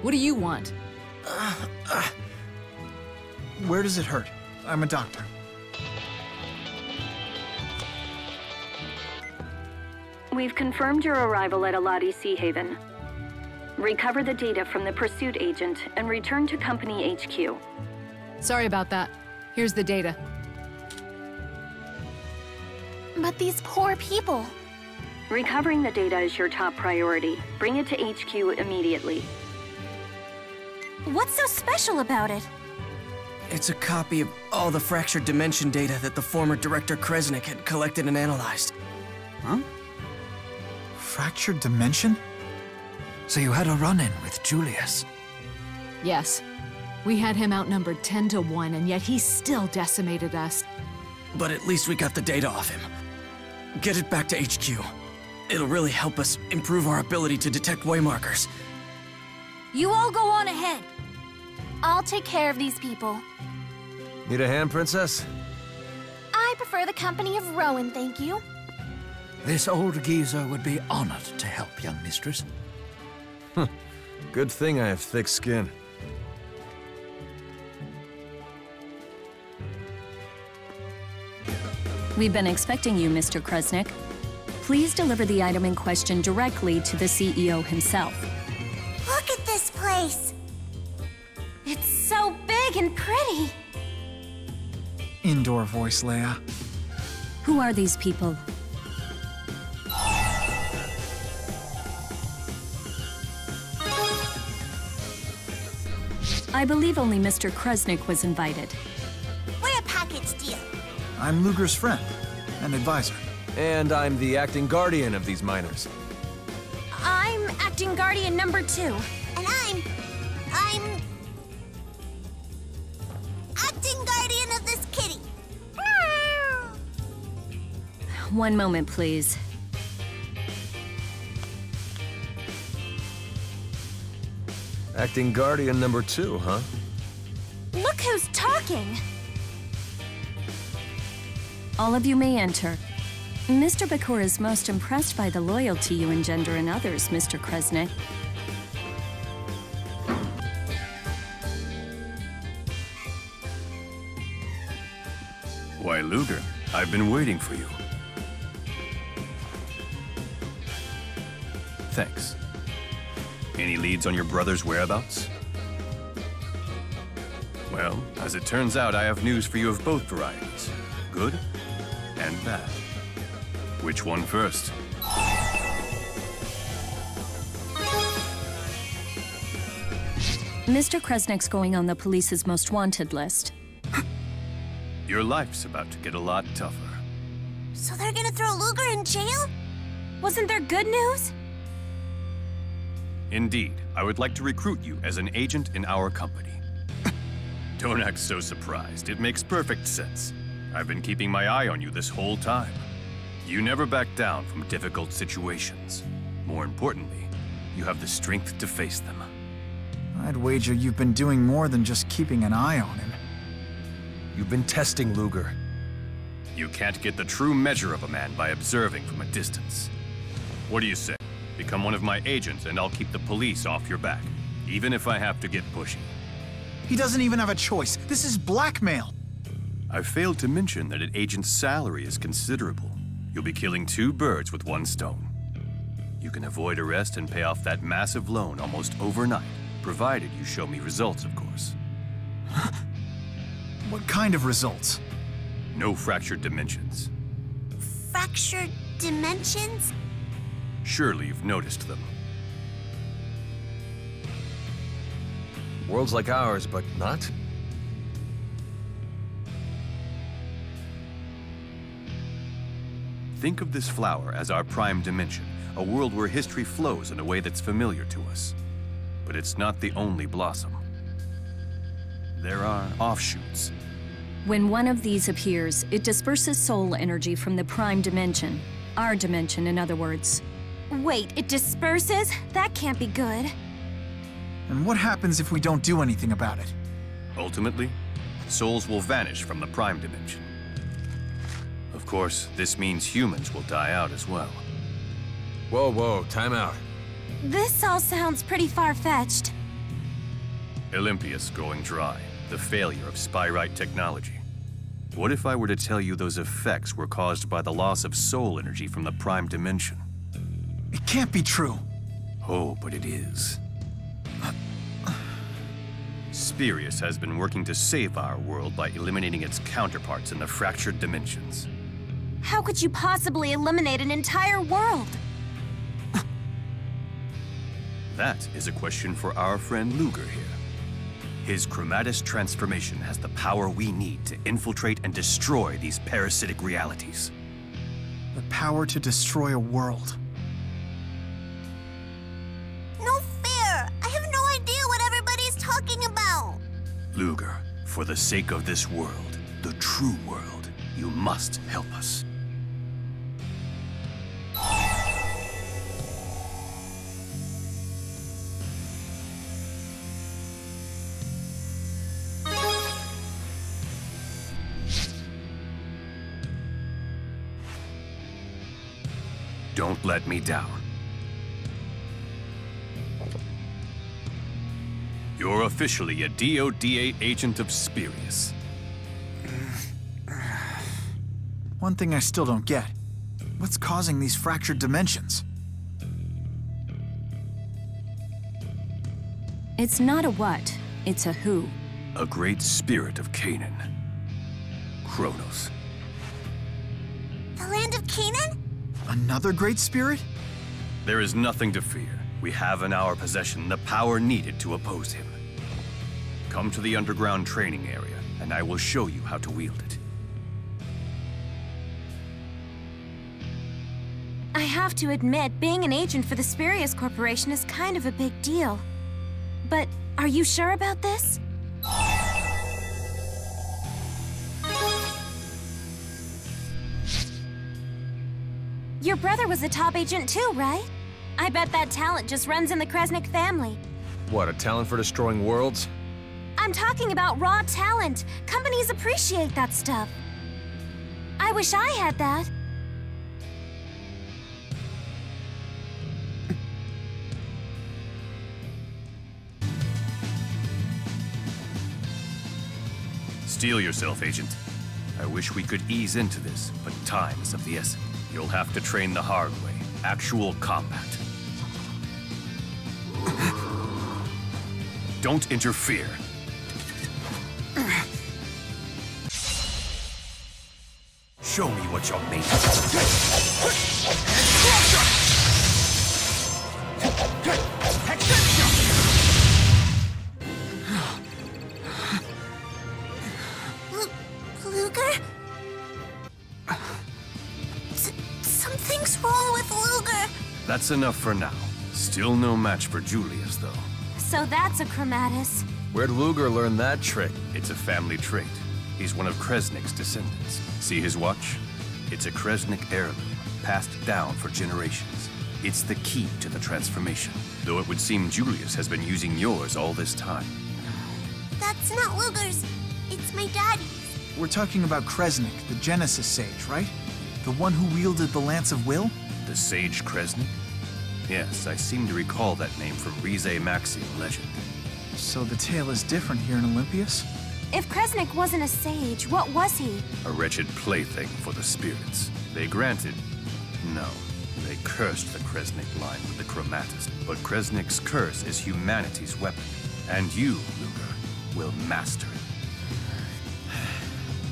What do you want? Where does it hurt? I'm a doctor. We've confirmed your arrival at Aladi Sea Haven. Recover the data from the pursuit agent and return to Company HQ. Sorry about that. Here's the data. But these poor people. Recovering the data is your top priority. Bring it to HQ immediately. What's so special about it? It's a copy of all the fractured dimension data that the former Director Kresnik had collected and analyzed. Huh? Fractured dimension? So you had a run-in with Julius? Yes. We had him outnumbered 10 to 1, and yet he still decimated us. But at least we got the data off him. Get it back to HQ. It'll really help us improve our ability to detect waymarkers. You all go on ahead. I'll take care of these people. Need a hand, Princess? I prefer the company of Rowan, thank you. This old geezer would be honored to help, young mistress. Good thing I have thick skin. We've been expecting you, Mr. Kresnik. Please deliver the item in question directly to the CEO himself. Look at this place. It's so big and pretty. Indoor voice, Leia. Who are these people? I believe only Mr. Kresnik was invited. We're a package deal. I'm Luger's friend and advisor. And I'm the acting guardian of these miners. I'm acting guardian number 2. And I'm acting guardian of this kitty. One moment, please. Acting guardian number 2, huh? Look who's talking. All of you may enter. Mr. Bakor is most impressed by the loyalty you engender in others, Mr. Kresnik. Why, Luger, I've been waiting for you. Thanks. Any leads on your brother's whereabouts? Well, as it turns out, I have news for you of both varieties. Good and bad. Which one first? Mr. Kresnik's going on the police's most wanted list. Your life's about to get a lot tougher. So they're gonna throw Luger in jail? Wasn't there good news? Indeed, I would like to recruit you as an agent in our company. Don't act so surprised. It makes perfect sense. I've been keeping my eye on you this whole time. You never back down from difficult situations. More importantly, you have the strength to face them. I'd wager you've been doing more than just keeping an eye on him. You've been testing Luger. You can't get the true measure of a man by observing from a distance. What do you say? Become one of my agents and I'll keep the police off your back, even if I have to get pushy. He doesn't even have a choice. This is blackmail. I failed to mention that an agent's salary is considerable. You'll be killing 2 birds with 1 stone. You can avoid arrest and pay off that massive loan almost overnight, provided you show me results, of course. What kind of results? No fractured dimensions. Fractured dimensions? Surely you've noticed them. Worlds like ours, but not? Think of this flower as our prime dimension, a world where history flows in a way that's familiar to us. But it's not the only blossom. There are offshoots. When one of these appears, it disperses soul energy from the prime dimension. Our dimension, in other words. Wait, it disperses? That can't be good. And what happens if we don't do anything about it? Ultimately, souls will vanish from the prime dimension. Of course, this means humans will die out as well. Whoa, time out. This all sounds pretty far-fetched. Olympias going dry, the failure of Spyrite technology. What if I were to tell you those effects were caused by the loss of soul energy from the Prime Dimension? It can't be true. Oh, but it is. Spirius has been working to save our world by eliminating its counterparts in the fractured dimensions. How could you possibly eliminate an entire world? That is a question for our friend Luger here. His chromatus transformation has the power we need to infiltrate and destroy these parasitic realities. The power to destroy a world. No fair! I have no idea what everybody's talking about! Luger, for the sake of this world, the true world, you must help us. Don't let me down. You're officially a DODA agent of Spirius. One thing I still don't get. What's causing these fractured dimensions? It's not a what, it's a who. A great spirit of Canaan. Kronos. The land of Canaan? Another great spirit? There is nothing to fear. We have in our possession the power needed to oppose him. Come to the underground training area, and I will show you how to wield it. I have to admit, being an agent for the Spirius Corporation is kind of a big deal. But are you sure about this? Your brother was a top agent too, right? I bet that talent just runs in the Kresnik family. What, a talent for destroying worlds? I'm talking about raw talent. Companies appreciate that stuff. I wish I had that. Steel yourself, Agent. I wish we could ease into this, but time is of the essence. You'll have to train the hard way. Actual combat. Don't interfere. Show me what you're made Luger? Something's wrong with Luger. That's enough for now. Still no match for Julius, though. So that's a chromatus. Where'd Luger learn that trick? It's a family trait. He's one of Kresnik's descendants. See his watch? It's a Kresnik heirloom, passed down for generations. It's the key to the transformation, though it would seem Julius has been using yours all this time. That's not Luger's. It's my daddy's. We're talking about Kresnik, the Genesis Sage, right? The one who wielded the Lance of Will? The Sage Kresnik? Yes, I seem to recall that name from Rize Maxian legend. So the tale is different here in Olympias? If Kresnik wasn't a sage, what was he? A wretched plaything for the spirits. They granted... No. They cursed the Kresnik line with the chromatus. But Kresnik's curse is humanity's weapon. And you, Luger, will master it.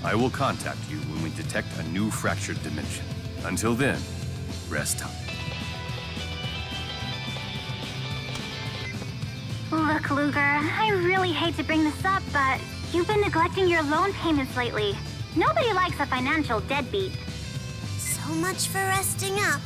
I will contact you when we detect a new fractured dimension. Until then, rest up. Look, Luger, I really hate to bring this up, but you've been neglecting your loan payments lately. Nobody likes a financial deadbeat. So much for resting up.